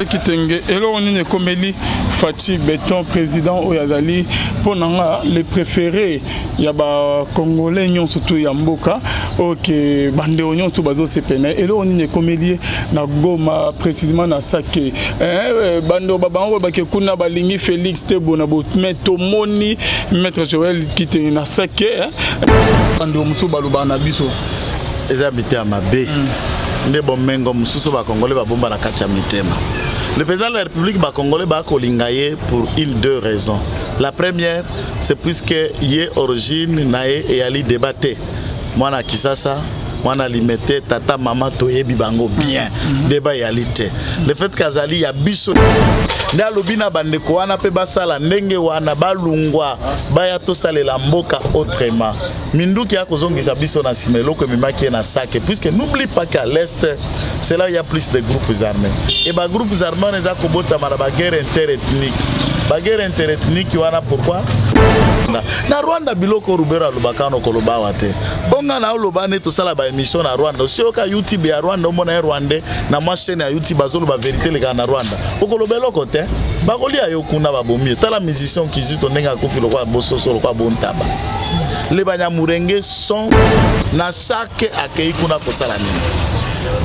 Kitenge elo onine komeli Fachi Beton président oyazali ponanga les préférés ya ba congolais nyon surtout ya mboka OK bande onyon tout bazo sepena elo onine komeli na Goma précisément na Sake bando babango bake kuna balingi Félix Tebo na bo meto moni maître Joël Kitenge na Sake bando musu baluba na biso ezabité à mabe nde bomengo mususu ba congolais ba bomba na kati ya mitema. Le président de la République congolais va colingaye pour deux raisons. La première, c'est puisque y est origine nae et ali débatté. Moi na kisasa, moi na limité tata maman toye bibango bien. Débat yalité. Le fait qu'azali ya biso na lobina bandeko wana pe basala ndenge wana balungwa baya to salela mboka autrement. Minduki ya kozongisa biso na simelo que mimaki na Sake puisque n'oublie pas qu'à l'est c'est là où il y a plus de groupes armés. Et ba groupes armés les a kobota mara ba guerre interethnique. Ba guerre interethnique wana pourquoi? Na Rwanda biloko rubera lubakano koloba wate. Bonga na oloba ne to sala ba émission na Rwanda. Si oka YouTube ya Rwanda omona Rwanda na ma chaîne ya YouTube bazolo ba vérité le na Rwanda. Okolobelo kote bakoli ayo kuna babomi. Tala musicien kizito ndenga kofi lokwa bososo lokwa bontaba. Les Banyamurenge sont na Sake accueillis kuna kosala nini.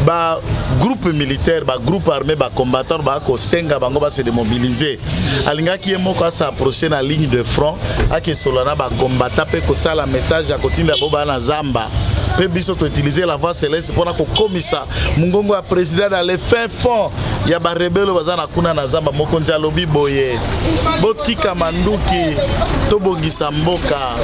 Ba groupe militaire, ba groupe armé, ba combattant, ba ko senga bango ba se démobiliser. Alinga ki yemo ko s'approcher na ligne de front, ake solana ba combattant pe ko sala message ya kotinda boba na zamba. Pe biso to utiliser la voix céleste pour na ko komisa mungongo ya président dans les fins fonds ya ba rebelle bazana kuna na zamba moko nzalobi boye. Botika manduki to bongisa mboka.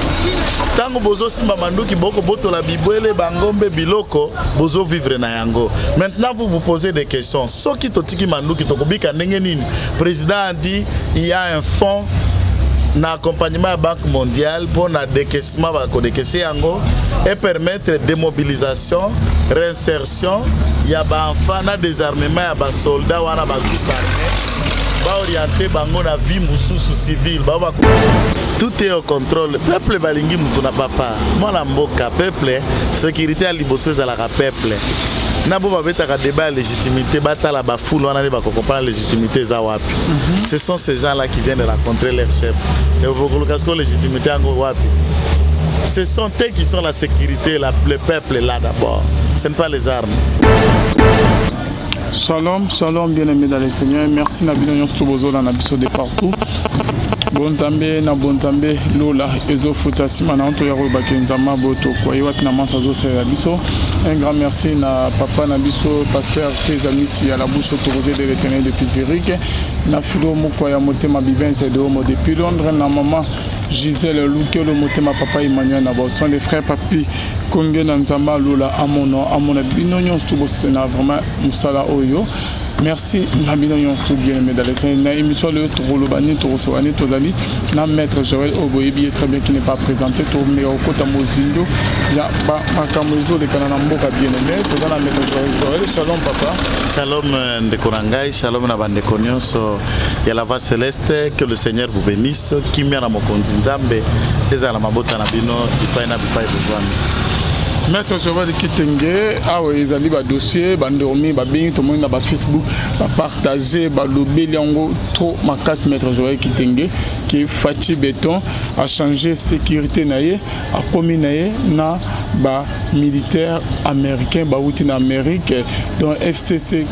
Tango bozo simba manduki boko boto la bibwele bangombe biloko bozo vivre na yango. Maintenant vous vous posez des questions. Soki totiki manduki tokobika ndenge nini? Président a dit il y a un fonds na accompagnement à Banque mondiale pour na décaissement ba ko décaisser yango et permettre démobilisation, réinsertion, ya ba enfants na désarmement ya ba soldats wana ba groupe armé ba orienter bango na vie mususu civile ba tout est au contrôle. Peuple balingi mutu na papa. Mwana mboka peuple sécurité à liboso za la peuple. Na bo babetaka débat légitimité batala ba foule wana ba comprendre légitimité za wapi. Ce sont ces gens-là qui viennent de rencontrer leur chef. Et vous voulez que légitimité en wapi. Ce sont eux qui sont la sécurité, le peuple là d'abord. Ce n'est pas les armes. Shalom, shalom, bien-aimés dans le Seigneur. Merci Nabino Stobozo dans Nabiso de partout. Bonzambe na bonzambe lola ezo futasima na onto yaro bakenzama boto kwa iwat na mansa zo sera biso. Un grand merci na papa na biso pasteur Tezamisi à la bouche autorisée de l'Éternel depuis Zurich. Na filo moko ya motema bivense de homo depuis Londres na maman Gisèle Luke le motema papa Emmanuel na Boston les frères papi Konge na Nzamba lola amono amona binonyon stubo stena vraiment musala oyo. Merci Nabino Yonstu bien-aimé dans les scènes. Na émission le Torolobani, Torosowani, Tozali, na maître Joël Oboyebi très bien qui n'est pas présenté, Tomé au Kota Mozindo, ya Makamozo de Kananamboka bien-aimé, Tozala maître Joël, shalom papa. Shalom de Korangai, shalom na bande konyoso, ya la voix céleste, que le Seigneur vous bénisse, Kimia na mokonzi Nzambe, ezala mabota na bino, ipai na bipai besoin. Maître Joël Kitenge, ils ont ba dossier, bandormi, ba bing, tout le monde na ba Facebook, ba partager, ba lobby liango trop makas Maître Joël Kitenge qui Fachi Beton a changé sécurité naie, a commis naie na ba militaire américain, ba outil en Amérique, donc FCC.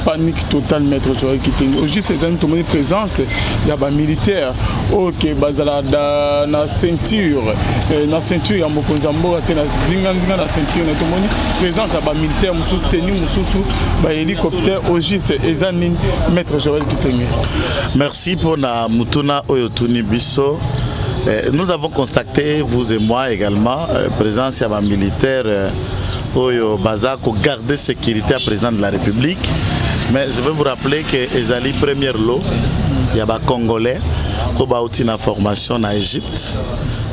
Panique totale Maître Joël Kitenge. Aujourd'hui c'est une tombe présence, il y a des militaires OK bazala na ceinture il y a mokonzambo na zinga na ceinture na tomoni présence ya ba militaire musu tenu mususu ba hélicoptère au juste ezanine Maître Joël Kitenge. Merci pour na mutuna oyotuni biso. Nous avons constaté, vous et moi également, présence ya ba militaire oyo bazako garder sécurité à président de la République. Mais je vais vous rappeler que Ezali première lot, il y a des Congolais qui ont eu une formation en Égypte.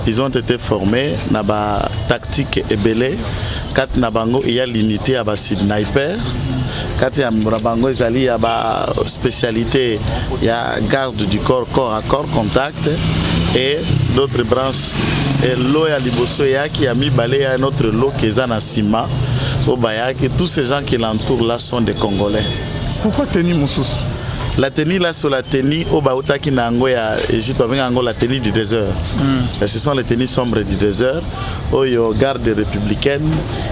Ils ont été formés dans la tactique ébélée. Quand il y a l'unité à sniper. Quand il y a la spécialité, il y a garde du corps, corps à corps, contact et d'autres branches. Et l'eau à Liboso qui a mis balai à un autre lot qui est en Sima. Tous ces gens qui l'entourent là sont des Congolais. Pourquoi tenir Moussous? La tenue là, sur la tenue au Baouta qui n'a pas Égypte avec la tenue du désert. Ce sont les tenues sombres du désert. Où il y a garde républicaine,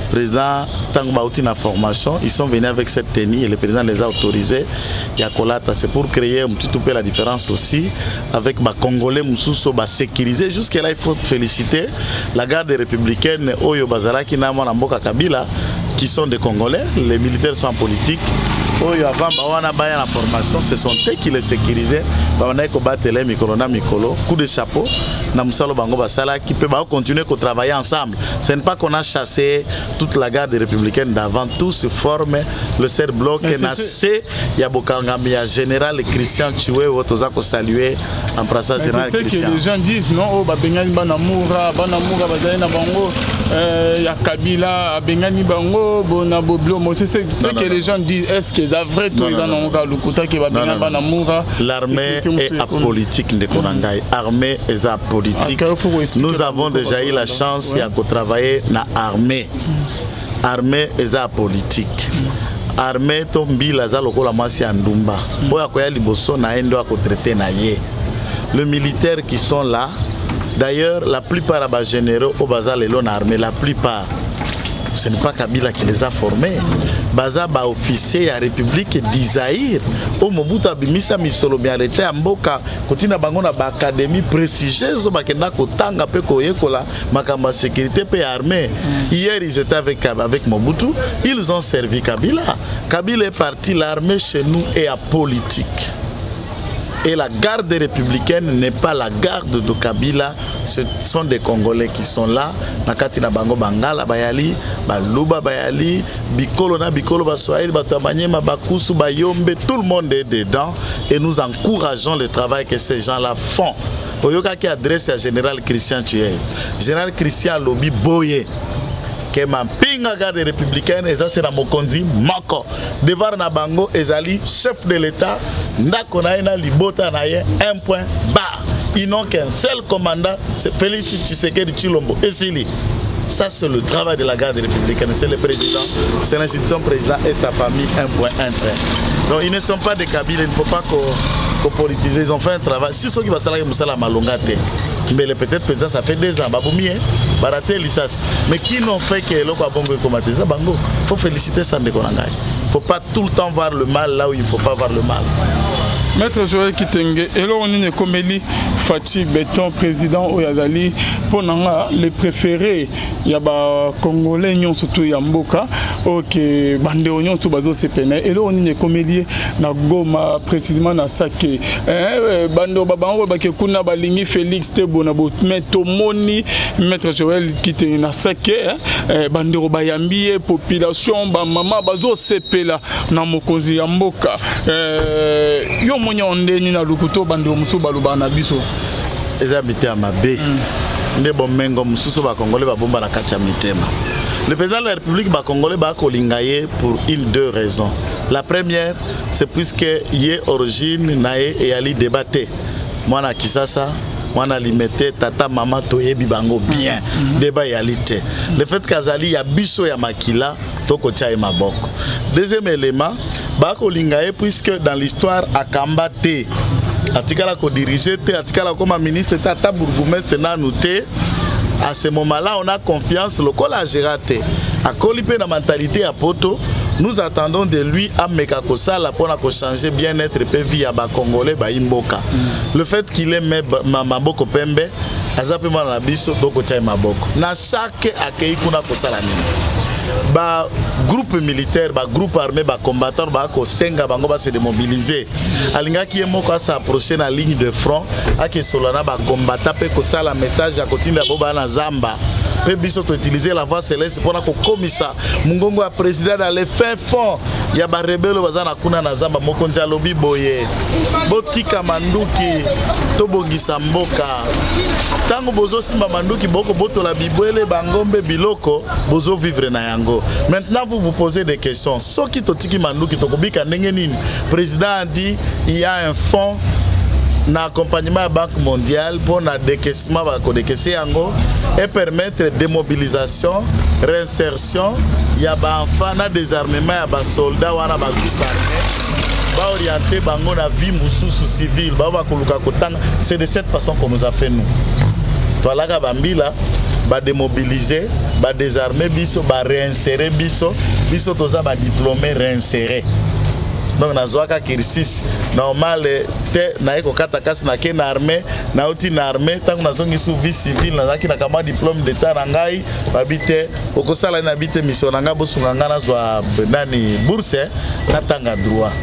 président Tango Baouti na formation, ils sont venus avec cette tenue et le président les a autorisés. Il y a Kolata, c'est pour créer un petit peu la différence aussi avec les Congolais Moussousso sécurisé. Jusqu'à là, il faut féliciter la garde républicaine Oyo Bazala qui n'a pas Kabila, qui sont des Congolais. Les militaires sont en politique. Avant la formation, ce sont eux qui les sécurisaient. On a combattu les Mikolo, coup de chapeau, qui peut continuer à travailler ensemble. Ce n'est pas qu'on a chassé toute la garde républicaine d'avant. Tout se forme, le seul bloc est nassé. Il y a Bokangami, général Christian Tchoué, Otozako salué en passant général Christian. C'est ce que les gens disent, non? Bengani Banamoura, Bazana Bango, il y a Kabila, Bengani Bango, Bonaboblo. C'est ce que les gens disent. Est-ce que l'armée est apolitique de Konangai. L'armée est apolitique. Nous avons déjà eu la chance de travailler dans l'armée. L'armée est apolitique. L'armée tombe la zalokola masi andumba. Boya koya liboso na endo a traiter na ye. Les militaires qui sont là, d'ailleurs la plupart des généraux au bazar dans l'armée, la plupart. Ce n'est pas Kabila qui les a formés. Baza ba officier à République d'Isaïr. Au Mobutu abimisa misolo miarete amboka kotina bango na ba académie prestigieuse bakenda kotanga pe koyekola makamba sécurité pe armée. Hier ils étaient avec Mobutu, ils ont servi Kabila. Kabila est parti, l'armée chez nous est apolitique. Et la garde républicaine n'est pas la garde de Kabila, ce sont des Congolais qui sont là. Nakatina Bango Bangala Bayali, Baluba Bayali, Bikolo na Bikolo Baswahili, Batamanyema Bakusu Bayombe, tout le monde est dedans et nous encourageons le travail que ces gens-là font. Oyoka qui adresse à Général Christian Tchoué. Général Christian Lobi Boye. Que ma pinga garde républicaine et ça c'est la Mokonzi Mako devant na bango ezali chef de l'État ndako na ina libota na ye un point barre. Ils n'ont qu'un seul commandant, c'est Félix Tshisekedi Tshilombo Esili. Ça c'est le travail de la garde républicaine, c'est le président, c'est l'institution président et sa famille, un point, un trait. Donc ils ne sont pas des Kabila, il ne faut pas qu'on politise, ils ont fait un travail. Si ceux qui vont salaire Moussala Malongate, mais peut-être président ça fait 2 ans, baraté l'issas. Mais qui n'ont fait que l'eau bongo et ça bango. Il faut féliciter Sandé Konangai. Il ne faut pas tout le temps voir le mal là où il ne faut pas voir le mal. Maître Joël Kitenge, et on est comme Fachi Béton, président Oyazali, pour les préférés, il y a des Congolais, surtout Yamboka, ok, Bande Oignon, tout bazo c'est peine. Et là on est comme na Goma, précisément na Sake. Bando Babango, Bakekuna, Balingi, Félix, Tebonabo, Metomoni, Maître Joël Kitenge na Sake, Bande Bayambi, population, Maman, bazo c'est peine, na Mokonzi Yamboka. Monya ondeni na lukuto bande musu baluba na biso ezabité à mabe nde bomengo mususu ba congolais ba bomba na kati ya mitema. Le président de la République ba congolais ba kolingaye pour deux raisons. La première c'est puisque yé origine nae et ali débatté mwana kisasa mwana limete tata mama toyebi bango bien débat yalité. Le fait qu'azali ya biso ya makila toko tia maboko. Deuxième élément Bako Lingaye, puisque dans l'histoire à Kambate, Atikala ko dirigé, Atikala comme ministre, Tata bourgmestre n'a noté. À ce moment-là, on a confiance, le col a géré. À Kolipé la mentalité à Poto, nous attendons de lui à Mekakosala pour changer bien-être et vie à Congolais, Imboka. Le fait qu'il ait Maboko Pembe, Azapema na biso doko tia Maboko. Na chaque accueil kuna kosala nini. Ba groupe militaire, ba groupe armé, ba combattant, ba ko senga bango ba se démobiliser. Alinga ki moko sa approcher na ligne de front, ake solana ba combattant pe ko sala message ya kotinda boba na zamba. Pe biso to utiliser la voix céleste pour na ko komisa mungongo ya président dans les fins fonds. Ya ba rebelle bazana kuna na zamba moko nja lobi boye. Botika manduki to bongisa mboka. Tango bozo simba manduki boko boto la bibwele bangombe biloko bozo vivre na yango. Maintenant vous vous posez des questions. Soki totiki manduki tokobika ndenge nini? Président a dit il y a un fonds na accompagnement à Banque mondiale pour na décaissement ba ko décaisser yango et permettre démobilisation, réinsertion, il y a ba enfants na désarmement ya ba soldats wana ba groupe armé va orienter bango na vie mususu civile, ba koluka kotanga. C'est de cette façon qu'on nous a fait nous. Toalaka bambila ba démobiliser, ba désarmer biso, ba réinsérer biso toza ba diplômé réinséré. Donc nazwaka kirsis normal te na eko kata kasi na ke na armée na uti na armée tangu nazongi sous vie civile nazaki na kama diplôme d'état na ngai babite okosala na bite mission na nga bosunga nga nazwa nani bourse na tanga droit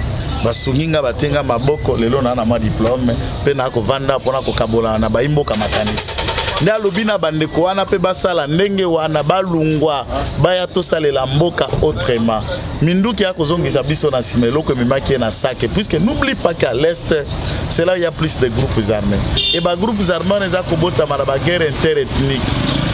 basunginga batenga maboko lelo na ma diplôme pe na ko vanda pona ko kabola na baimboka makanisi nda lobina bandeko wana pe basala ndenge wana balungwa baya tosalela mboka autrement minduki ya kozongisa biso na simeloko memaki na sac puisque n'oublie pas qu'à l'est c'est là où il y a plus de groupes armés et ba groupes armés les a kobota mara ba guerre interethnique.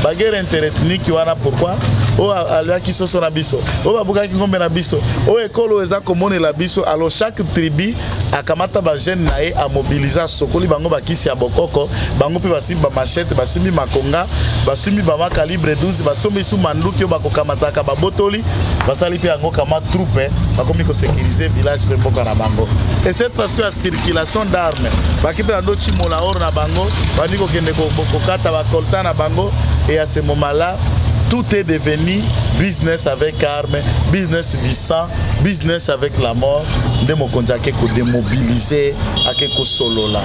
La guerre interethnique wana pourquoi o alaki soso na biso o babuka ki ngombe na biso o ekolo eza komone la biso alors chaque tribu akamata ba jeune nae a mobiliser sokoli bango bakisi ya bokoko bango pe basimi ba machette basimi makonga basimi ba calibre 12 basombi su manduki bakokamata ka babotoli basali pe yango kama troupe bakomi ko sécuriser village pe mboka na bango et cette façon à circulation d'armes bakipe na do chimola or na bango bandiko kende ko kata ba kolta na bango. Et à ce moment-là, tout est devenu business avec armes, business du sang, business avec la mort. De mon konzake ko démobiliser à quelque solo là.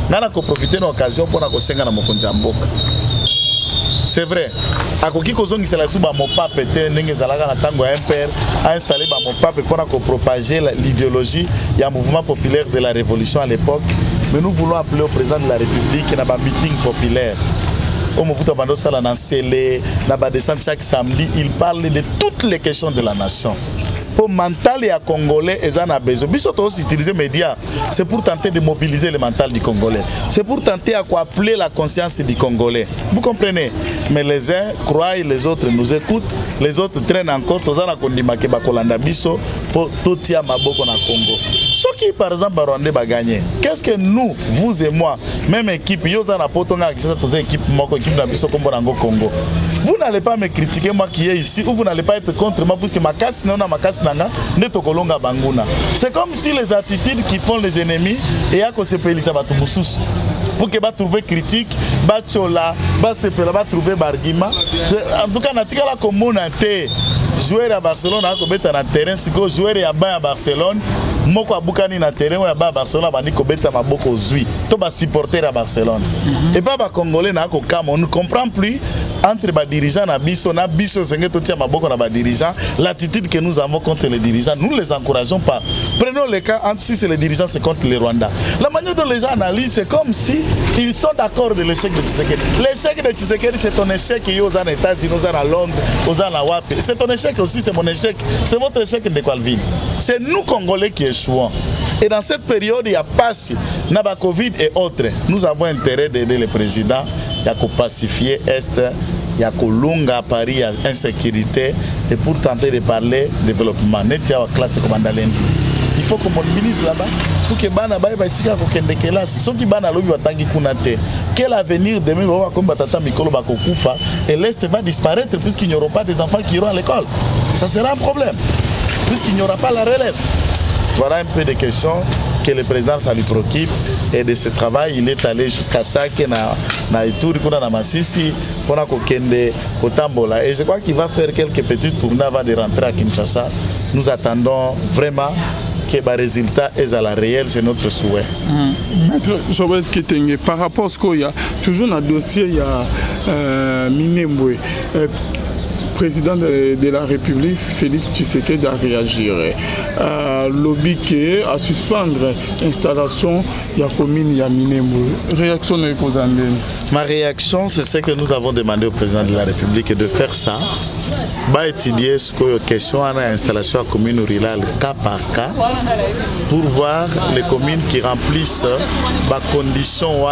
Nana ko profiter de l'occasion pour na ko senga na mokonza mboka. C'est vrai. Akoki kozongi c'est la suba mon pape te ndenge zalaka na tango ya impère a installé ba mon pape pour na ko propager l'idéologie il y a un mouvement populaire de la révolution à l'époque. Mais nous voulons appeler au président de la République na ba meeting populaire. Au Mobutu Bando Sala na Sélé, na ba descente chaque samedi, il parle de toutes les questions de la nation. Pour mental et à Congolais, ils en ont besoin. Biso aussi utiliser les médias, c'est pour tenter de mobiliser le mental du Congolais. C'est pour tenter à quoi appeler la conscience du Congolais. Vous comprenez? Mais les uns croient, les autres nous écoutent, les autres traînent encore. Tous en kondima ke bakolanda biso pour tout tia maboko na Congo. Ceux qui par exemple Rwandais va gagner. Qu'est-ce que nous, vous et moi, même équipe, yo za na potonga qui ça tous équipe moko équipe na biso kombo nango Congo. Vous n'allez pas me critiquer moi qui est ici ou vous n'allez pas être contre moi puisque ma casse non na ma casse c'est comme si les attitudes qui font les ennemis et à cause de ça va tout pour que va trouver critique, va chola, va se va trouver argument. En tout cas, natika la communauté joueur à Barcelone a kobeta na terrain siko joueur ya ba à Barcelone moko abukani na terrain ya ba Barcelone bani kobeta maboko zui to ba supporter à Barcelone et pas ba congolais na ko kama on ne comprend plus entre ba dirigeants na biso senge to tia maboko na ba dirigeants l'attitude que nous avons contre les dirigeants nous les encourageons pas. Prenons le cas entre si c'est les dirigeants c'est contre les Rwandais. La manière dont les gens analysent c'est comme si ils sont d'accord de l'échec de Tshisekedi. L'échec de Tshisekedi c'est ton échec qui est aux États-Unis, aux à Londres, aux à la WAP. C'est ton échec aussi, c'est mon échec. C'est votre échec de Calvin. C'est nous Congolais qui échouons. Et dans cette période, il y a passé Naba Covid et autres. Nous avons intérêt d'aider le président. Il y a qu'à pacifier Est, il y a qu'à longa à Paris, il y a insécurité. Et pour tenter de parler développement, il y a classe commandant lundi. Il faut qu'on mobilise là-bas pour que bana ba ici ka kokende kelasi soki bana lobi batangi kuna te quel avenir demain va comme batata mikolo ba kokufa et l'Est va disparaître puisqu'il n'y aura pas des enfants qui iront à l'école. Ça sera un problème puisqu'il n'y aura pas la relève. Voilà un peu de questions que le président ça lui préoccupe et de ce travail il est allé jusqu'à ça que na Ituri kuna na Masisi pour na kokende kotambola et je crois qu'il va faire quelques petits tournées avant de rentrer à Kinshasa. Nous attendons vraiment que les résultats est à la réelle, c'est notre souhait. Maître Joël Kitenge, par rapport à ce qu'il y a, toujours dans le dossier, il y a Minembwe. Président de la République, Félix Tshisekedi a réagi. Lobby qui à suspendre l'installation de la commune de Minembwe. Réaction de l'opposant. Ma réaction, c'est ce que nous avons demandé au président de la République de faire ça. Va étudier ce que question à l'installation de la commune rurale cas par cas pour voir les communes qui remplissent les conditions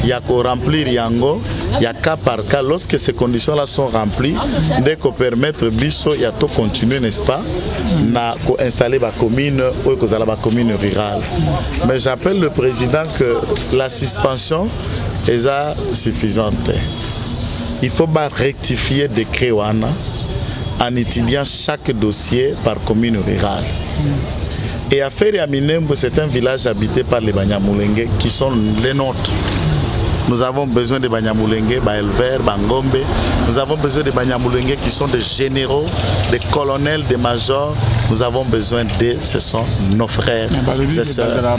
il y a qu'à remplir yango, il y a cas par cas. Lorsque ces conditions-là sont remplies, dès qu'on permettre biso, il y a tout continuer, n'est-ce pas, na ko installer la commune ou que la commune rurale. Mais j'appelle le président que la suspension est suffisante. Il faut rectifier décret wana en étudiant chaque dossier par commune rurale. Et à Feriaminembo, c'est un village habité par les Banyamulenge qui sont les nôtres. Nous avons besoin de Banyamulenge, éleveurs, Bangombe. Nous avons besoin de Banyamulenge qui sont des généraux, des colonels, des majors. Nous avons besoin ce sont nos frères et sœurs.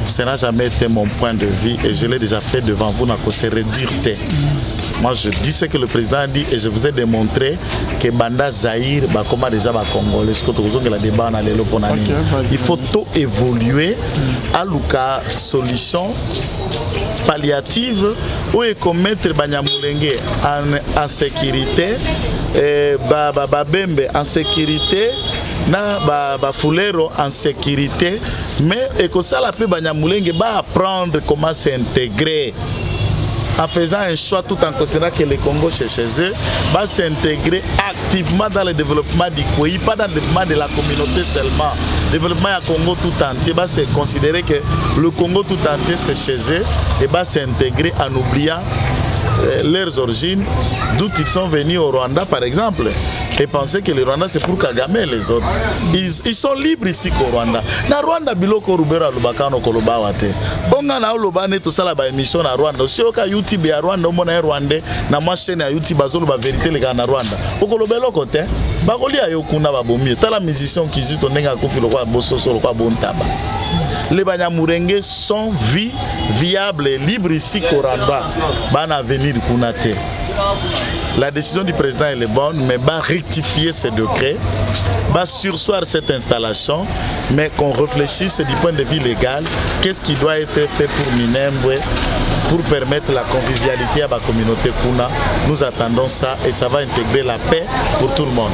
Ce n'a jamais été mon point de vue et je l'ai déjà fait devant vous, se redire. Moi je dis ce que le président a dit et je vous ai démontré que Banda Zahir, comme déjà Congolais, il faut tout évoluer à l'ouka solution palliative où est commettre Banyamulenge en sécurité, Babembe en sécurité, Fulero en sécurité, mais et que ça la paix Banyamulenge va apprendre comment s'intégrer. En faisant un choix tout en considérant que le Congo chez eux va s'intégrer activement dans le développement du pays, pas dans le développement de la communauté seulement. Le développement du Congo tout entier va se considérer que le Congo tout entier c'est chez eux et va s'intégrer en oubliant leurs origines, d'où ils sont venus au Rwanda par exemple, et penser que le Rwanda c'est pour Kagame et les autres. Ils sont libres ici qu'au Rwanda. Na Rwanda biloko rubera lubakano koloba wate. Onga na olobane tout ça la ba émission na Rwanda. Si oka YouTube ya Rwanda omona Rwanda na ma chaîne ya YouTube bazolo ba vérité les gars na Rwanda. Okolobelo côté. Bakoli ayo kuna babomi. Tala musicien qui dit tonenga kofi lokwa bososo lokwa bontaba. Les Banyamulenge sont viables et libres ici qu'au Rwanda. Bana venir kunate. La décision du président elle est bonne, mais va rectifier ces décrets, va surseoir cette installation, mais qu'on réfléchisse du point de vue légal, qu'est-ce qui doit être fait pour Minembwe, pour permettre la convivialité à la communauté Kuna. Nous attendons ça et ça va intégrer la paix pour tout le monde.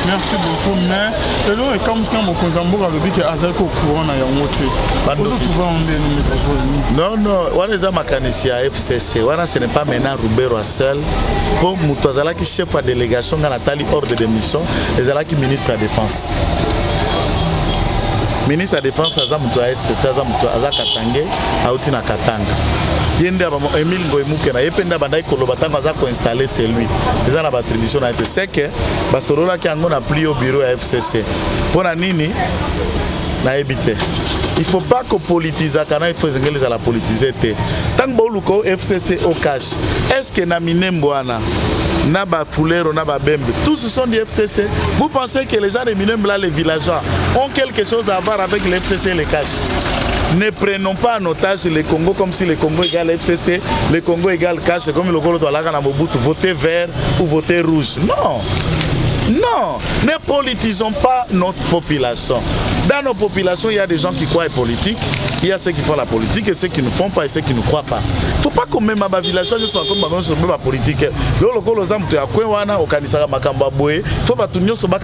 Merci beaucoup. Mais là, comme ça, mon consambo a dit que Azalko courant a monté. Non, non. On est à Makanisi à FCC. Ce n'est pas maintenant Roubero seul. Pour Moutouazala qui chef de délégation dans Nathalie hors de démission, et Zala qui ministre de la Défense. Ministre de la Défense, Aza Moutoua Est, Aza Katangé, Aoutina Katanga. Yende Emile Ngoymuke na yependa bandai kolobatanga za ko installer c'est lui. Les ana ba attribution na été c'est que basorola ki ango na pli au bureau à FCC. Pona nini na ebité. Il faut pas que politiser kana il faut zengeli za la politiser te. Tant ba uluko FCC au cash. Est-ce que na Minembo ana na ba Fulero na ba Bembe tous ce sont des FCC. Vous pensez que les gens de Minembo là les villageois ont quelque chose à voir avec les FCC et les cash? Ne prenons pas en otage le Congo comme si le Congo égale FCC, le Congo égale cash, comme le Congo doit voter vert ou voter rouge. Non, non, ne politisons pas notre population. Dans nos populations, il y a des gens qui croient à la politique, il y a ceux qui font la politique et ceux qui ne font pas et ceux qui ne croient pas. Il ne faut pas que même ma village soit comme la politique. Il faut que nous soyons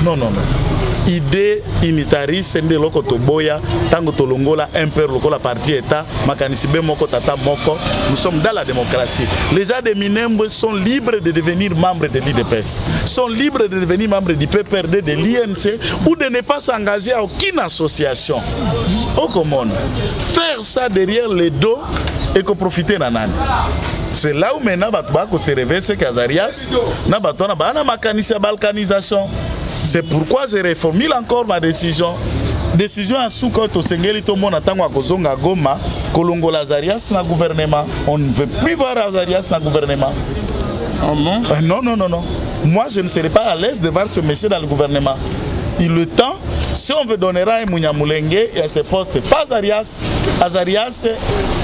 non, non, non. Idée unitariste sende loko toboya tango tolongola un père lokola parti état makanisi be moko tata moko. Nous sommes dans la démocratie. Les gens de Minembwe sont libres de devenir membres de l'IDPS, sont libres de devenir membres du PPRD, de l'INC ou de ne pas s'engager à aucune association. Au commun, faire ça derrière le dos et que profiter nanani. C'est là où maintenant Batbako se réveille, c'est qu'Azarias n'a pas balkanisation. C'est pourquoi je reformule encore ma décision. Décision à Soukoto Sengeli Tomo Natango à Kozonga Goma, Kolongo Lazarias na gouvernement. On ne veut plus voir Azarias na gouvernement. Oh non? Non, non, non, non. Moi, je ne serai pas à l'aise de voir ce monsieur dans le gouvernement. Il le temps, si on veut donner à Munyamulenge et à ce poste, pas Azarias, Azarias,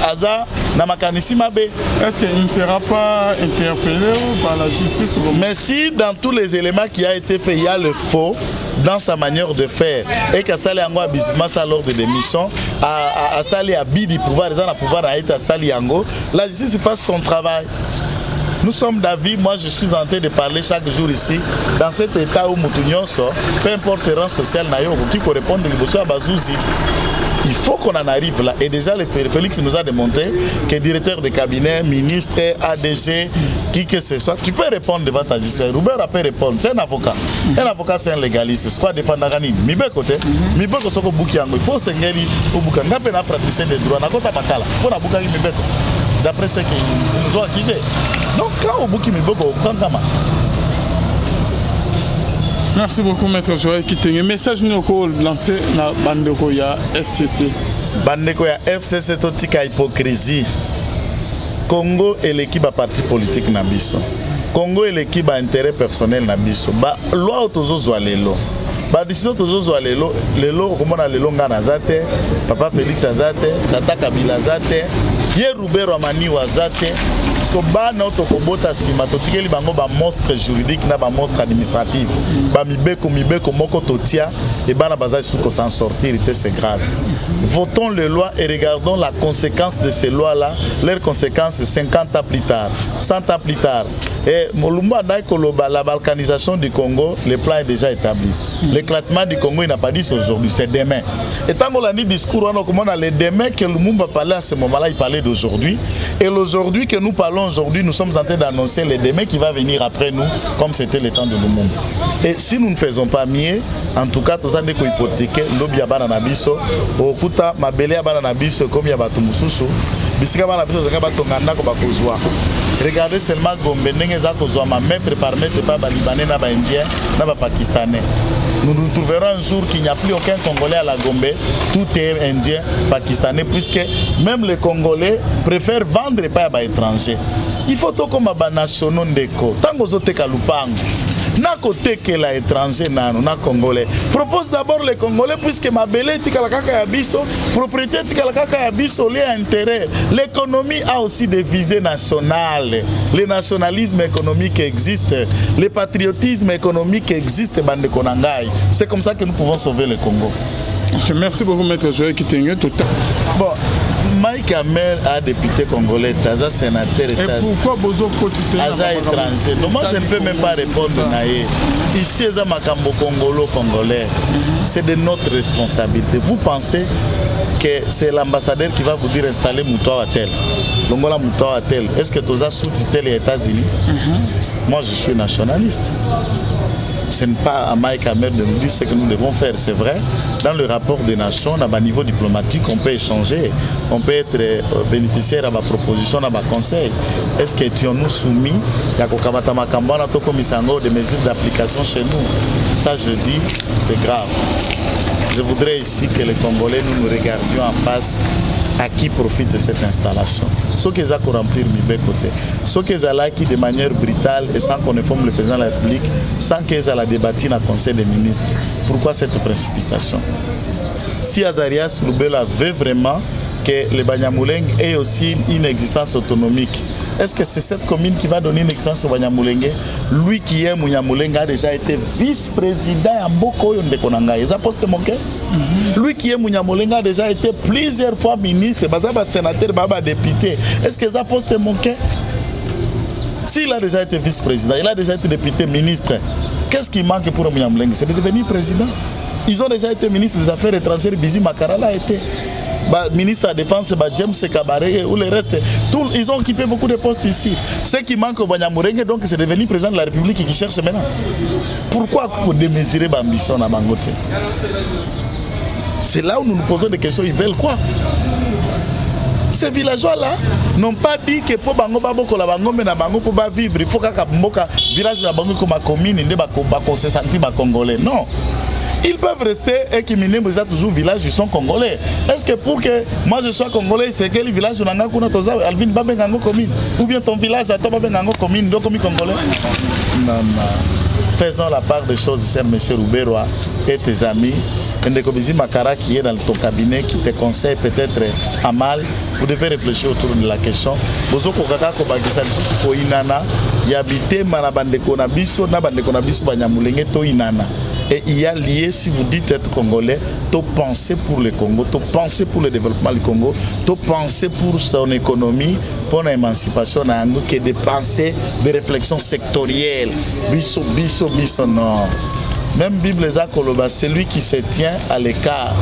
Aza, Namakanisi Mabe. Est-ce qu'il ne sera pas interpellé par la justice? Mais si dans tous les éléments qui a été fait, il y a le faux dans sa manière de faire et qu'à Sali Yango a bisma ça lors de l'émission, à Sali Abi du pouvoir, les gens à pouvoir à être à Sali Yango, la justice fasse son travail. Nous sommes d'avis, moi je suis en train de parler chaque jour ici, dans cet état où Moutounion sort, peu importe le rang social, qui correspond à Bazouzi. Il faut qu'on en arrive là. Et déjà, Félix nous a démontré que directeur de cabinet, ministre, ADG, qui que ce soit, tu peux répondre devant ta justice. Roubert peut répondre. C'est un avocat. Un avocat, c'est un légaliste. C'est quoi défendre Rani? Mi be côté. Mi be ko buki yango. Il faut s'engagner au buka. Ngape na praticien de droit. Nakota makala. Pour na buka mi be. D'après ce qu'ils nous ont accusé. Donc quand au buki mi be ko kankama. Merci beaucoup, Maître Joël Kitenge. Message nous lancé na bandeko ya FCC. Bandeko ya FCC totika hypocrisie. Congo est l'équipe à parti politique na biso. Congo est l'équipe à intérêt personnel na biso. Ba loi autozo lelo. Ba décision tozo lelo, lelo komona lelo nga na zate, papa Félix azate, tata Kabila azate, ye Rubero Amani wazate. Parce que ba na tokobota sima totikeli bango ba monstre juridique na ba monstre administratif. Ba mibeko moko totia et bana bazaji suko s'en sortir, c'est grave. Votons les lois et regardons la conséquence de ces lois-là. Leurs conséquences, 50 ans plus tard, 100 ans plus tard. Et la balkanisation du Congo, le plan est déjà établi. L'éclatement du Congo, il n'a pas dit aujourd'hui, c'est demain. Et tant qu'on a dit discours, on a le demain que Lumumba parlait à ce moment-là, il parlait d'aujourd'hui. Et l'aujourd'hui que nous parlons aujourd'hui, nous sommes en train d'annoncer le demain qui va venir après nous, comme c'était le temps de Lumumba. Et si nous ne faisons pas mieux, en tout cas, tous les gens qui hypothéquent, l'objet à biso, okuta mabele abana na biso comme ya bato mususu bisika bana biso zanga bato nganda ko bakozwa. Regardez seulement Gombe ndenge za kozwa ma mètre par mètre pas ba libanais na ba indien na ba pakistanais. Nous nous trouverons un jour qu'il n'y a plus aucun Congolais à la Gombe, tout est indien, pakistanais, puisque même les Congolais préfèrent vendre pas à étrangers. Il faut tout comme à nationaux ndeko. Tango zote kalupango. Na côté que la étranger nano na Congolais. Propose d'abord les Congolais puisque ma belle tika la kaka ya biso, propriété tika la kaka ya biso les intérêts. L'économie a aussi des visées nationales. Le nationalisme économique existe, le patriotisme économique existe bande konangai. C'est comme ça que nous pouvons sauver le Congo. Merci beaucoup, Maître Joël Kitenge. Bon, Mike Hamel a député congolais, Taza sénateur et pourquoi Bozo Kotise Taza étranger. Donc moi je ne peux même pas répondre naïe. Ici, c'est Makambo congolais. C'est de notre responsabilité. Vous pensez que c'est l'ambassadeur qui va vous dire installer Moutoua à tel. Longola Moutoua à tel. Est-ce que Toza sous-titré les États-Unis? Moi je suis nationaliste. Ce n'est pas à Mike Hamel de nous dire ce que nous devons faire, c'est vrai. Dans le rapport des nations, à niveau diplomatique, on peut échanger, on peut être bénéficiaire à ma proposition, à ma conseil. Est-ce que tu nous soumis des mesures d'application chez nous? Ça, je dis, c'est grave. Je voudrais ici que les Congolais, nous regardions en face à qui profite de cette installation. Ce qu'ils ont remplir mes côtés. Ce qu'ils ont qui de manière brutale et sans qu'on informe le président de la République, sans qu'ils aient débattu dans le Conseil des ministres. Pourquoi cette précipitation? Si Azarias Lubela veut vraiment que le Banyamulenge ait aussi une existence autonomique, est-ce que c'est cette commune qui va donner une existence au Banyamulenge? Lui qui est Munyamulenge a déjà été vice-président à Mboko Yondekonanga. Il a posté mon cœur. Lui qui est Munyamulenge a déjà été plusieurs fois ministre, sénateur, député. Est-ce que ça posté mon cœur? S'il a déjà été vice-président, il a déjà été député, ministre, qu'est-ce qui manque pour Munyamulenge? C'est de devenir président. Ils ont déjà été ministre des Affaires étrangères, Bizi Makarala a été ministre de la Défense, James Kabaré ou le reste. Ils ont occupé beaucoup de postes ici. Ce qui manque au Banyamulenge, donc, c'est devenu président de la République qui cherche maintenant. Pourquoi démesurer l'ambition à Bangote? C'est là où nous nous posons des questions. Ils veulent quoi? Ces villageois-là n'ont pas dit que pour Bango Baboko la Bango mais na Bango pour vivre, il faut qu'à Mboka village de Bango comme commune ne pas se sentir congolais. Non. Ils peuvent rester et qui minent toujours village, ils sont congolais. Est-ce que pour que moi je sois congolais, c'est quel village on a Alvin Babengango commune ou bien ton village à toi Babengango commune, donc comme congolais? Non, non. Faisons la part des choses, cher monsieur Ruberoa et tes amis. Ndekobizi Makara qui est dans ton cabinet, qui te conseille peut-être à mal, vous devez réfléchir autour de la question. Bozoko kaka ko bakisa lisusu ko inana, yabite mana bandeko na biso na bandeko na biso Banyamulenge to inana. Et il y a lié, si vous dites être congolais, de penser pour le Congo, de penser pour le développement du Congo, de penser pour son économie, pour l'émancipation, que de penser des réflexions sectorielles. Biso, biso, biso, non. Même Bible Zakoloba, celui qui se tient à l'écart,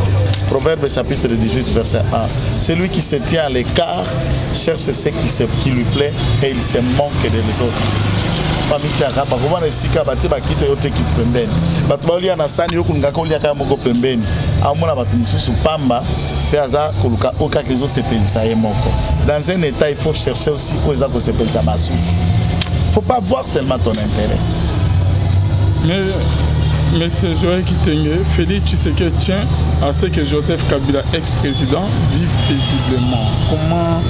Proverbe chapitre 18, verset 1, celui qui se tient à l'écart cherche ce qui lui plaît et il se manque des autres. Pamitiaka bakobana esika batie bakite yote kiti pembeni bato baolia na sani yokulingaka olia kaka moko pembeni amona bato mosusu pamba pe aza koluka oka kezo sepelisa ye moko. Dans un état il faut chercher aussi où eza kosepelisa basusu. Faut pas voir seulement ton intérêt. Mais Monsieur Joël Kitenge, Félix Tshisekedi tient à ce que Joseph Kabila, ex-président, vive paisiblement. Comment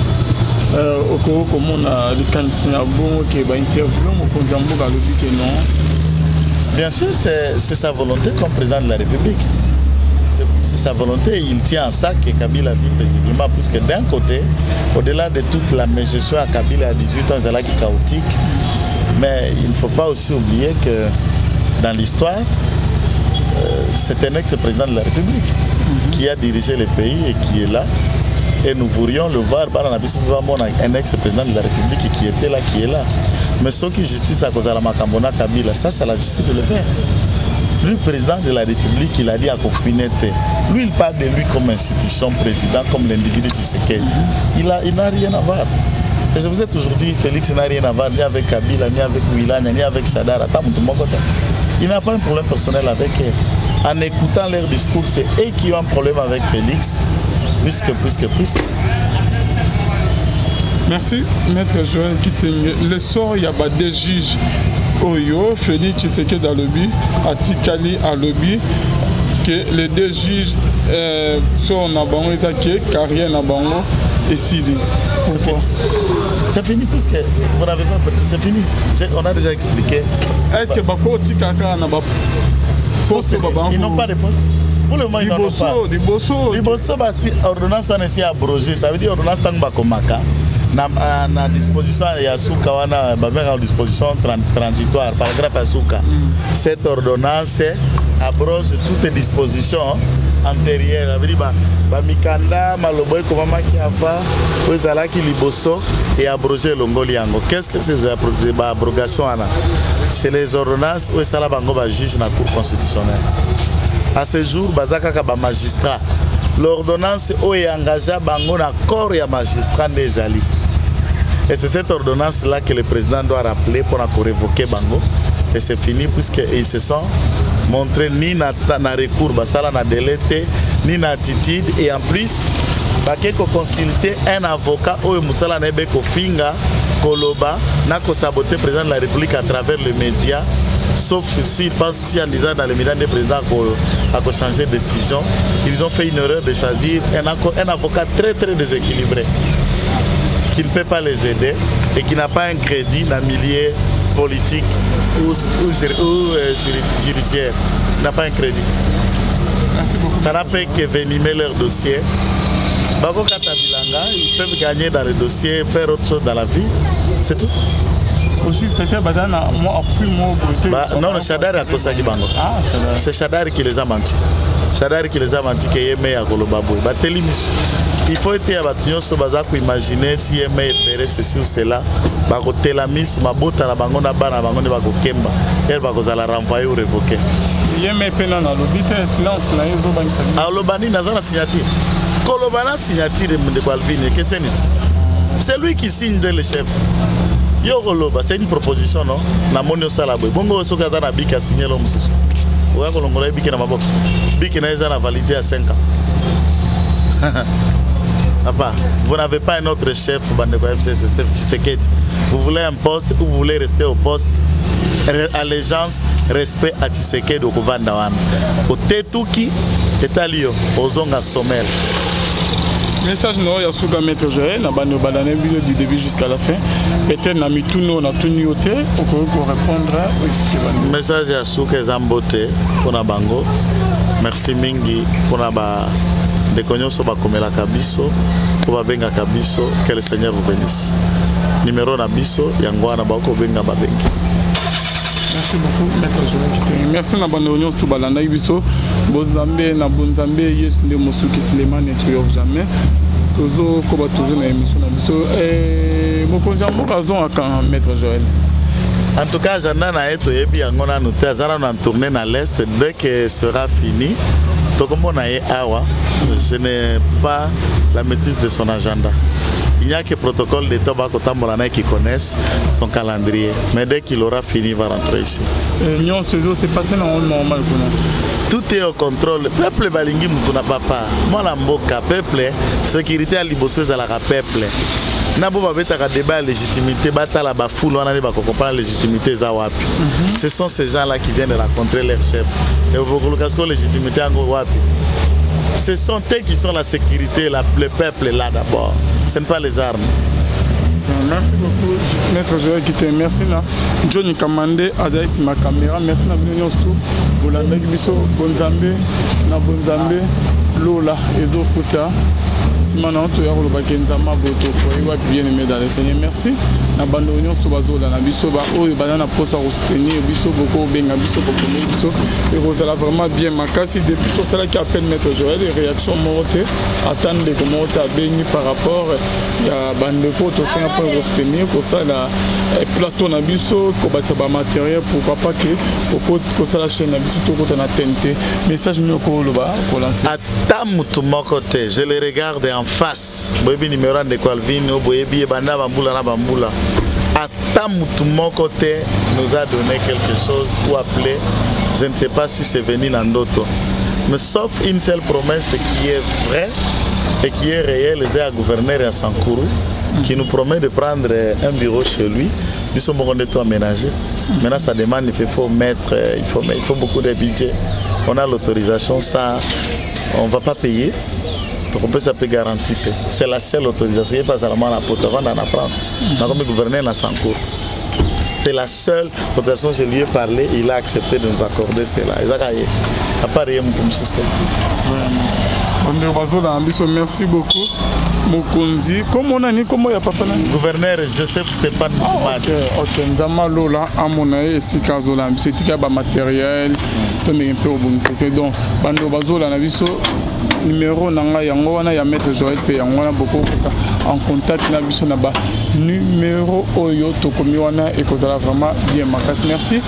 on a les candidats qui va interviewer non? Bien sûr, c'est sa volonté comme président de la République. C'est sa volonté, il tient à ça que Kabila vive paisiblement, puisque d'un côté, au-delà de toute la mégestion à Kabila à 18 ans, c'est là qui est chaotique. Mais il ne faut pas aussi oublier que dans l'histoire, c'est un ex-président de la République qui a dirigé le pays et qui est là. Et nous voudrions le voir, un ex-président de la République qui était là, qui est là. Mais ce qui justice à cause de la Makambona Kabila, ça c'est la justice de le faire. Lui, président de la République, il a dit à Kofinete. Lui, il parle de lui comme institution, président, comme l'individu Tshisekedi. Il n'a rien à voir. Et je vous ai toujours dit, Félix n'a rien à voir ni avec Kabila, ni avec Wilane, ni avec Chadara. Il n'a pas un problème personnel avec eux. En écoutant leur discours, c'est eux qui ont un problème avec Félix. Puisque. Merci, Maître Joël Kitenge. Le soir, il y a des juges. Oyo, Félix Tshisekedi à lobby, Atikali à lobby, que les deux juges sont en Abango, carrière en Abango et Sili. C'est fini puisque vous n'avez pas perdu, c'est fini. On a déjà expliqué. Est-ce que Bako Tikaka n'a pas poste? Ils n'ont pas de poste. Pour le moment, ils n'ont pas. Liboso, si l'ordonnance est abrogée, ça veut dire l'ordonnance est Bakomaka. Na disposition ya Souka wana bameka disposition transitoire paragraphe ya Souka. Cette ordonnance abroge toutes les dispositions antérieures. Ça veut dire bamikanda maloboy komamaki ava ezalaki liboso et abroger longoli yango. Qu'est-ce que ces abrogations ana? C'est les ordonnances où ça la bango ba juge na cour constitutionnelle. À ce jour bazaka ka ba magistrat. L'ordonnance où est engagé bango na corps ya magistrat des alliés. Et c'est cette ordonnance-là que le président doit rappeler pour révoquer Bango. Et c'est fini puisqu'ils se sont montrés ni na recours, na délété, ni na attitude. Et en plus, il faut consulter un avocat ou Moussala Nebeko Finga, Koloba, n'a qu'à saboter le président de la République à travers les médias. Sauf s'ils pensent si en disant dans les médias des présidents à changer de décision, ils ont fait une erreur de choisir un avocat très très déséquilibré, qui ne peut pas les aider et qui n'a pas un crédit dans le milieu politique ou judiciaire. Il n'a pas un crédit. Merci beaucoup. Ça n'a fait que venimer leur dossier. Ils peuvent gagner dans le dossier, faire autre chose dans la vie. C'est tout. Aussi, peut-être non, Chadar a Kosaki Bango. C'est Chadar qui les a menti. Chadar qui les a menti qu'il y a meilleur Golobabou. Il faut être à Batunion Sobaza pour imaginer si il y a fait ceci ou cela. Bagotelamis, Mabota, la Bangona Bana, Bangone Bagokemba. Elle va la renvoyer ou révoquer. Il y a même pénal à l'obité, silence, là, ils ont banni. À l'Obani, n'a pas signature. Kolobana signature de Balvin, qu'est-ce que c'est lui qui signe le chef. C'est une proposition, non? La monnaie au salabé. Bongo Sokazana Bik a signé l'homme. Ou est-ce qu'on a Bik na Mabok? Bik n'a validé à 5 ans. Papa, vous n'avez pas un autre chef, Bandeko FCC, chef Tshisekedi. Vous voulez un poste ou vous voulez rester au poste? Allégeance, respect à Tshisekedi au Kovandawan. Au Tetuki, Etalio, au Zonga Somel. Message non, il y a souvent Maître Joël, du début jusqu'à la fin. Peut-être na mituno na tuniote pour répondre au message à Souka Zambote pour na bango. Merci mingi pour na ba de konyoso ba komela kabiso, pour ba benga kabiso, que le Seigneur vous bénisse. Numéro na biso yangwana ba ko benga ba bengi. Merci beaucoup, Maître Joël. Merci na bande union tout balanda biso. Bozambe na bonzambe yes de Mosuki Suleiman et tu jamais. Toujours comme toujours na émission na biso. Mokonzi mboka zon akan Maître Joël. En tout cas, j'en ai été yebi ngona noté azana na tourner na l'est dès que sera fini. Tokomona ye awa, je n'ai pas la maîtrise de son agenda. Il n'y a que protocole de Tobacco Tambolana qui connaissent son calendrier. Mais dès qu'il aura fini, il va rentrer ici. Non, c'est passé normal. Tout est au contrôle. Peuple Balingi Mutuna Papa. Moi, la Mboka, peuple, sécurité à Liboseuse à la peuple. Nabo babetaka débat à légitimité, batala ba foule wana ba comprendre la légitimité za wapi. Ce sont ces gens-là qui viennent rencontrer leur chef. Et vous voyez que légitimité en wapi. Ce sont eux qui sont la sécurité, le peuple là d'abord. Ce n'est pas les armes. Merci beaucoup, Maître Joël Kité. Merci na Johnny Kamande, Azaïs ma caméra. Merci na Bino Nyonsto, Bolandaki Biso, Bonzambe, na Bonzambe, Lola, Ezo Futa. Simana Anto Yaro Bakenzama Boto, Koiwa bien aimé dans le Seigneur. Merci. Na bando Nyonsto Bazola, na Biso Ba, Oyo Banana Posa soutenir, Biso Boko, Benga Biso Boko, Biso. Et Rosala vraiment bien. Makasi, depuis tout cela qui appelle Maître Joël, les réactions mortes, attendent des commentaires à béni par rapport à Bandeko, tout ça pour soutenir, pour ça la plateau na Biso, pour bâtir ba matériel, pourquoi pas que ça la chaîne na Biso, tout côté na TNT. Message nous pour lancer. Côté, je les regarde en face. Boyebi numéro de Calvino, Boyebi Banda Bambula na Bambula. À mon côté nous a donné quelque chose pour appeler. Je ne sais pas si c'est venu dans d'autres. Mais sauf une seule promesse qui est vraie et qui est réelle, c'est à gouverneur et à Sankourou, qui nous promet de prendre un bureau chez lui. Nous sommes en train de tout aménager. Maintenant, ça demande, il faut beaucoup de budget. On a l'autorisation, ça, on ne va pas payer. Donc on peut s'appeler garantie. C'est la seule autorisation. Il n'y a pas seulement la Potavane en France. On a comme gouverneur à Sankourou. C'est la seule autorisation que je lui ai parlé. Il a accepté de nous accorder cela. À part rien pour me soutenir. Merci beaucoup. Mokonzi, comment on a dit, comment il y a papa là? Gouverneur Joseph Stéphane Moumad. Ok, Nzama Lola, Amonae, Sikazola, c'est un matériel, on est un peu au bon. C'est donc, Bando Bazola, on a vu ce numéro, il y a Maître Joël P. On a beaucoup en contact, on a vu ce numéro, Oyo, Tokomiwana, et qu'on a vraiment bien marqué. Merci.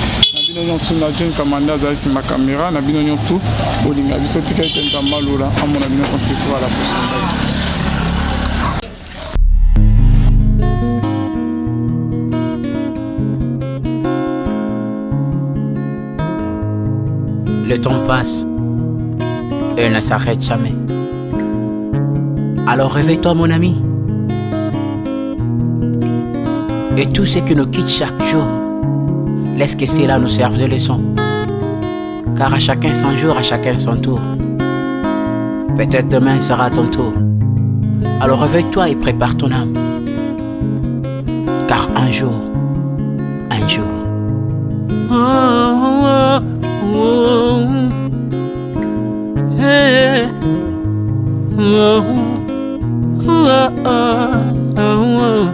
Nabino tout na John Kamanda Zaïs ma caméra, Nabino tout, Bolinga, Biso Tika Nzama Lola, Amona Bino, on se retrouve à la prochaine. Le temps passe, elle ne s'arrête jamais. Alors réveille-toi mon ami. Et tout ce qui nous quitte chaque jour, laisse que cela nous serve de leçon. Car à chacun son jour, à chacun son tour. Peut-être demain sera ton tour. Alors réveille-toi et prépare ton âme. Car un jour, oh, oh, oh, hey, oh, oh, oh, oh.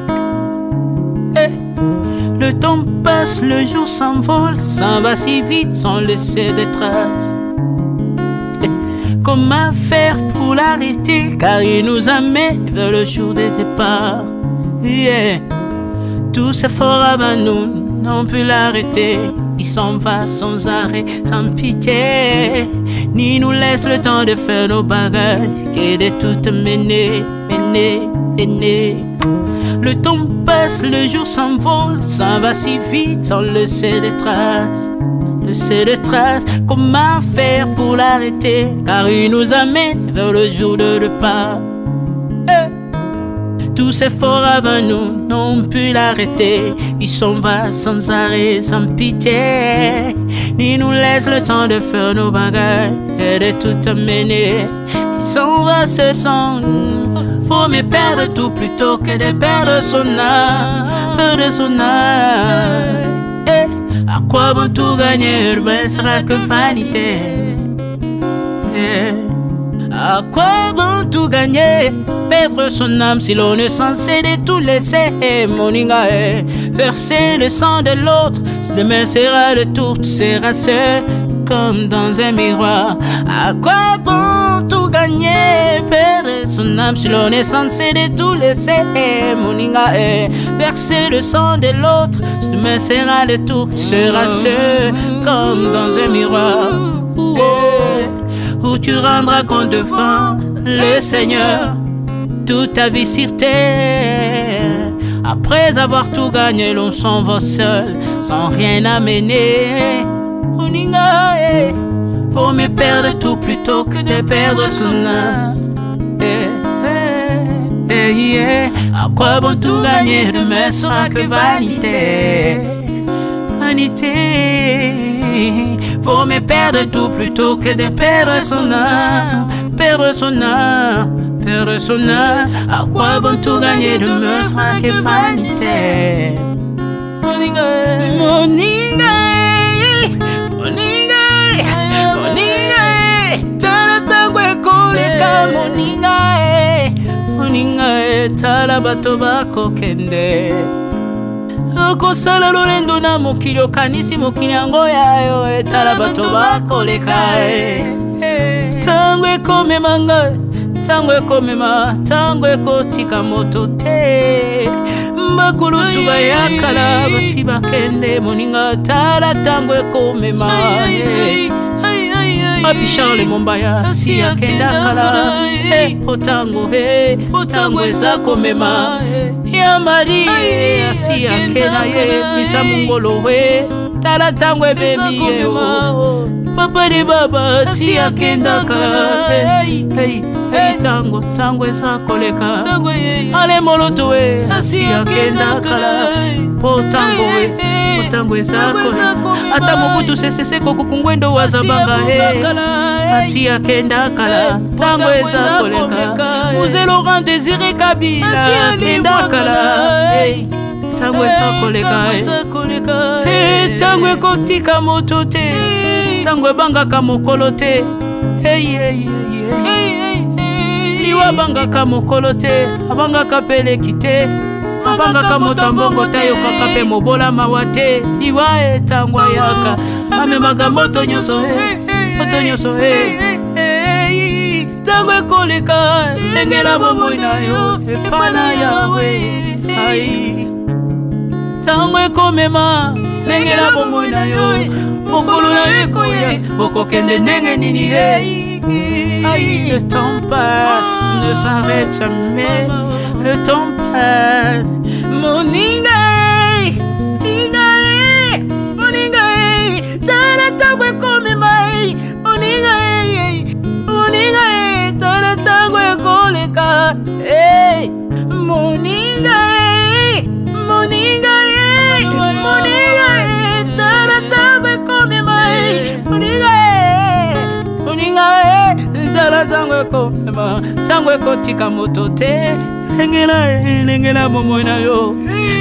Hey. Le temps passe, le jour s'envole, s'en va si vite sans laisser de traces. Hey. Comment faire pour l'arrêter, car il nous amène vers le jour de départ. Yeah. Tout c'est fort avant nous, n'ont pu l'arrêter. Il s'en va sans arrêt, sans pitié, ni nous laisse le temps de faire nos bagages, que de tout mener. Le temps passe, le jour s'envole, s'en va si vite sans laisser de traces. Comment faire pour l'arrêter, car il nous amène vers le jour de départ. Tous ces forts avant nous n'ont pu l'arrêter. Il s'en va sans arrêt, sans pitié, ni nous laisse le temps de faire nos bagages et de tout amener. Il s'en va seul sans. Faut me perdre tout plutôt que de perdre son âme, à quoi bon tout gagner, ben sera que vanité. À quoi bon tout gagner, perdre son âme si l'on est censé de tout laisser. Moninga, verser le sang de l'autre, si demain sera le tour, tu seras seul comme dans un miroir. À quoi bon tout gagner, perdre son âme si l'on est censé de tout laisser. Moninga, verser le sang de l'autre, si demain sera le tour, tu seras seul comme dans un miroir. Où tu rendras compte devant le Seigneur toute ta vie sur terre. Après avoir tout gagné, l'on s'en va seul sans rien amener. Faut me perdre tout plutôt que de perdre son âme. À quoi bon tout gagner, demain sera que vanité. Vanité, faut me perdre tout plutôt que de perdre son âme. Perdre son âme, perdre son âme. À quoi bon tout gagner, demain sera que vanité. Moninga, Moninga, Moninga, Moninga, tala tango ekoleka Moninga, Moninga, tala bato bako kende. Okosala lolendo na mokili okanisi mokili yango yayo, tala bato bakoleka. Tango ekomema ngai, tango ekomema, tango ekotika moto te. Bakulutu bayakala basi bakende Moninga, tala tango ekomema. Papi Charles Mombaya si akenda kala, otango otango eza komema. Ya Mari si akenda ye misa mungolo tala tango ebebi papa de baba si akenda kala. Tango tango eza koleka ale moloto si akenda kala. Potango potango eza koleka ata mobutu sesese kokukungwendo wazabanga asi akenda kala. Tango eza koleka Mzee Laurent Désiré Kabila akenda kala. Tango eza koleka tango ekotika moto te, tango ebangaka mokolo te. Liwa bangaka mokolo te, abangaka peleki te, abangaka moto mbongo te, yokaka pe mobola mawa te. Liwa tango ayaka amemaka moto nyonso moto nyonso tango ekoleka lengela bomoi na yo epana yawe. Tango ekomema lengela bomoi na yo mokolo na yo ekoya okokende ndenge nini. Le temps passe, ne s'arrête jamais. Le temps passe. Moninga, Moninga, Moninga, tala tango ekomema. Moninga, Moninga, tala tango ekoleka. Moninga, Moninga, Moninga, tala tango ekomema. Moninga, Moninga, tala tango ekomema. Tango ekotika moto te, lengela bomoi na yo.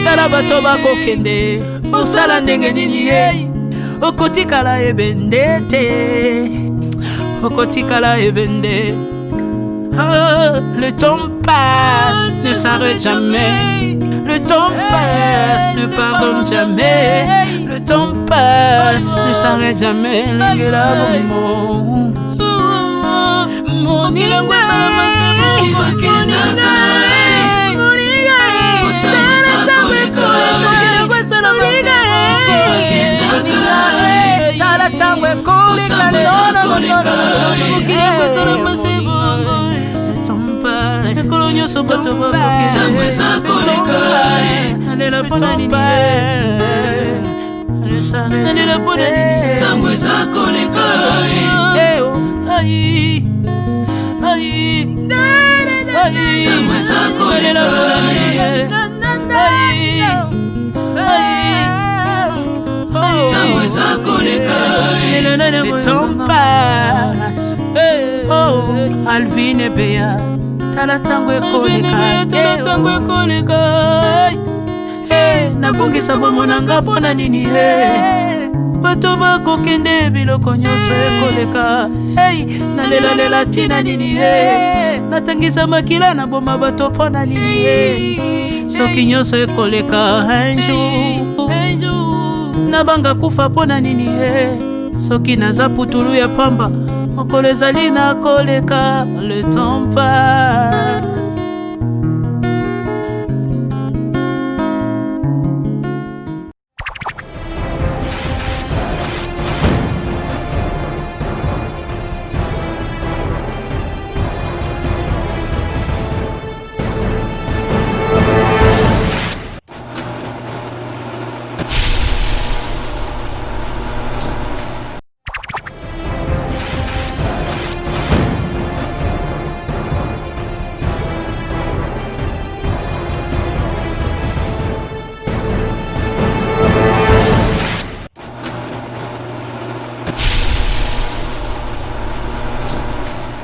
Tala bato bakokende osala ndenge nini okotikala ebende te, okotikala ebende. Le temps passe, ne s'arrête jamais. Le temps passe, ne pardonne jamais. Le temps passe, ne s'arrête jamais. Lengela bomoi Moninga, tala tango ekoleka ekolo nyonso bato bakokealela mpona nini alela mpona nini tango eza koleka. Tango eza koleka tango eza koleka. Le temps passe. Alvin Ebeya tala tango ekoleka, tala tango ekoleka. Nabongisa bomo nanga mpona nini bato bakokende biloko nyonso ekoleka. Nalela tina nini natangisa makila na boma bato mpona nini soki nyonso ekoleka. Un jour nabanga kufa mpona nini soki naza putulu ya pamba mokolo ezali na koleka. Le temps passe.